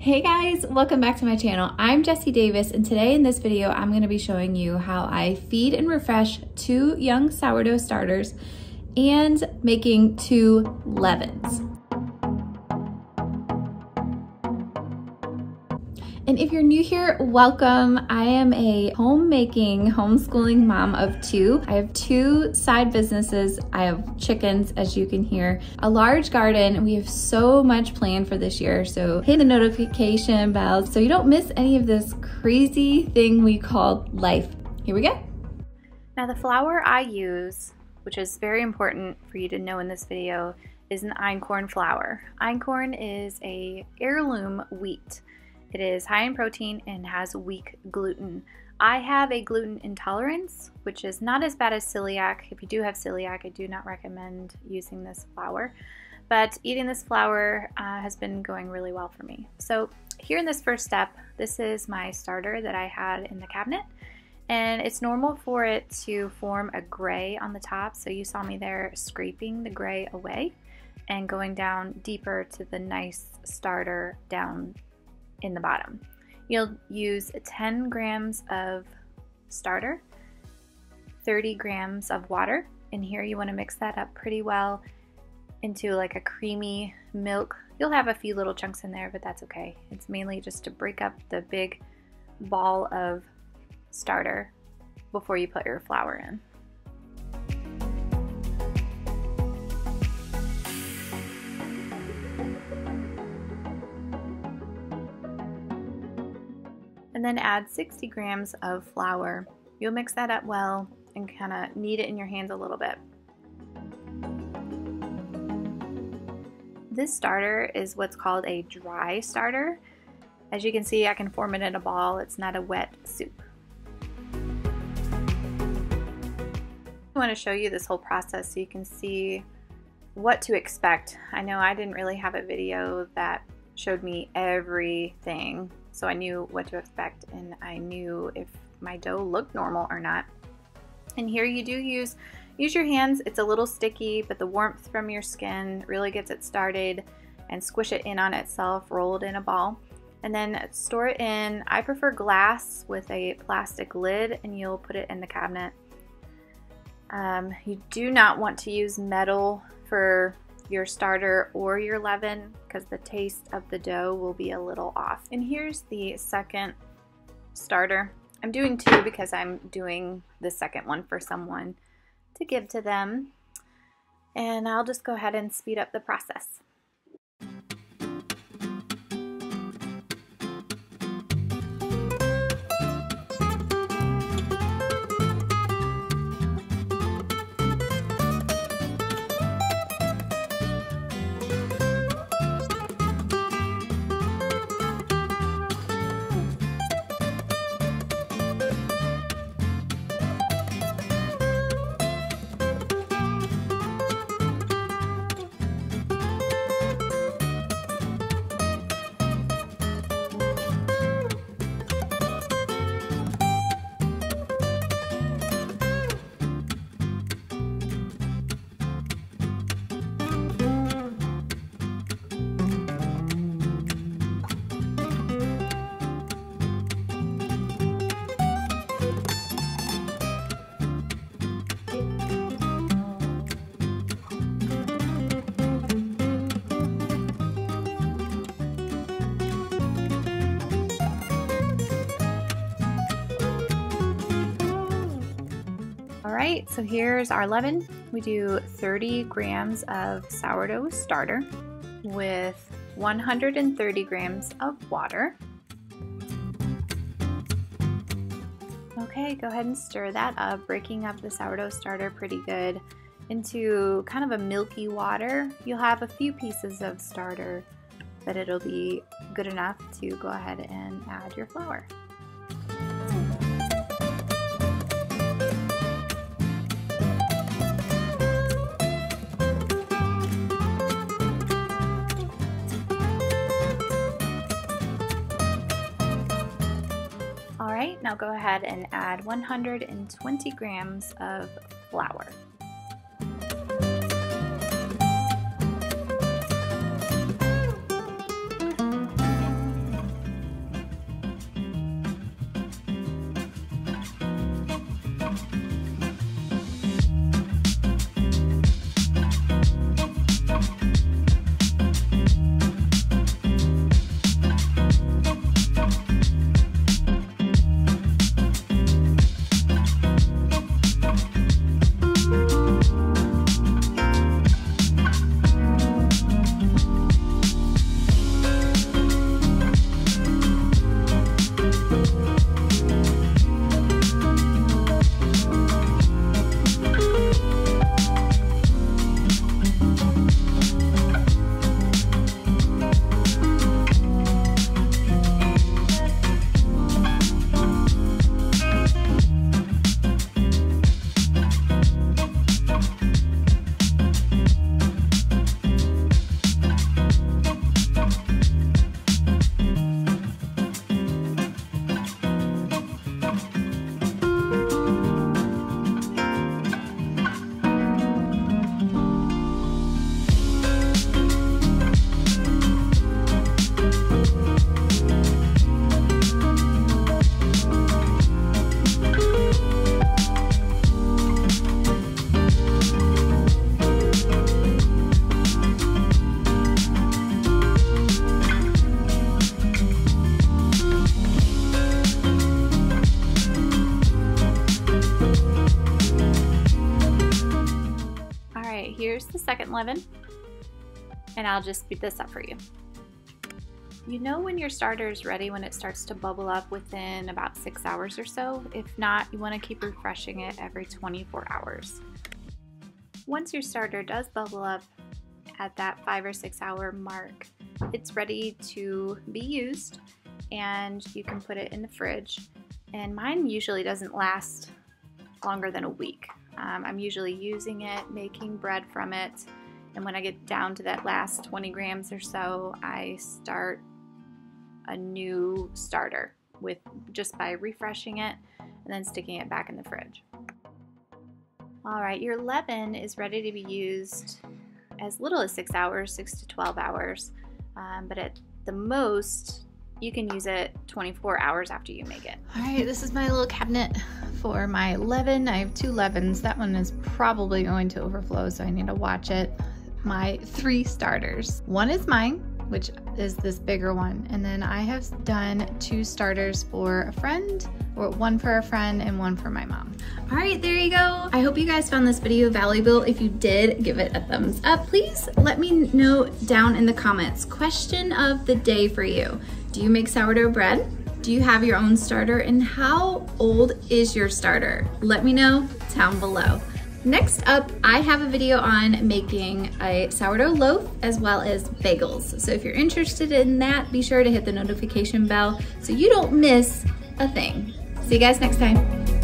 Hey guys, welcome back to my channel. I'm Jessie Davis, and today in this video I'm going to be showing you how I feed and refresh 2 young sourdough starters and making 2 leavens. And if you're new here, welcome. I am a homemaking, homeschooling mom of 2. I have 2 side businesses. I have chickens, as you can hear, a large garden, and we have so much planned for this year. So hit the notification bell so you don't miss any of this crazy thing we call life. Here we go. Now the flour I use, which is very important for you to know in this video, is an einkorn flour. Einkorn is a heirloom wheat. It is high in protein and has weak gluten. I have a gluten intolerance, which is not as bad as celiac. If you do have celiac, I do not recommend using this flour. But eating this flour has been going really well for me. So here in this first step, this is my starter that I had in the cabinet. And it's normal for it to form a gray on the top. So you saw me there scraping the gray away and going down deeper to the nice starter down in the bottom. You'll use 10 grams of starter, 30 grams of water. In here you want to mix that up pretty well into like a creamy milk. You'll have a few little chunks in there, but that's okay. It's mainly just to break up the big ball of starter before you put your flour in. And then add 60 grams of flour. You'll mix that up well and kind of knead it in your hands a little bit. This starter is what's called a dry starter. As you can see, I can form it in a ball. It's not a wet soup. I want to show you this whole process so you can see what to expect. I know I didn't really have a video that showed me everything, so I knew what to expect and I knew if my dough looked normal or not. And here you do use your hands. It's a little sticky, but the warmth from your skin really gets it started, and squish it in on itself, roll it in a ball, and then store it in, I prefer glass with a plastic lid, and you'll put it in the cabinet. You do not want to use metal for your starter or your leaven because the taste of the dough will be a little off. And here's the second starter. I'm doing 2 because I'm doing the second one for someone to give to them. And I'll just go ahead and speed up the process. Alright, so here's our leaven. We do 30 grams of sourdough starter with 130 grams of water. Okay, go ahead and stir that up, breaking up the sourdough starter pretty good into kind of a milky water. You'll have a few pieces of starter, but it'll be good enough to go ahead and add your flour. Alright, now go ahead and add 120 grams of flour. 2-second leaven, and I'll just speed this up for you. You know when your starter is ready when it starts to bubble up within about 6 hours or so. If not, you want to keep refreshing it every 24 hours. Once your starter does bubble up at that 5 or 6 hour mark, it's ready to be used, and you can put it in the fridge. And mine usually doesn't last longer than a week. I'm usually using it, making bread from it, and when I get down to that last 20 grams or so, I start a new starter just by refreshing it and then sticking it back in the fridge. All right, your leaven is ready to be used as little as 6 hours, 6 to 12 hours, but at the most, you can use it 24 hours after you make it. All right, this is my little cabinet for my leaven. I have 2 leavens. That one is probably going to overflow, so I need to watch it. My 3 starters. One is mine, which is this bigger one, and then I have done 2 starters for a friend, or one for a friend and one for my mom. All right, there you go. I hope you guys found this video valuable. If you did, give it a thumbs up. Please let me know down in the comments. Question of the day for you. Do you make sourdough bread? Do you have your own starter? And how old is your starter? Let me know down below. Next up, I have a video on making a sourdough loaf as well as bagels. So if you're interested in that, be sure to hit the notification bell so you don't miss a thing. See you guys next time.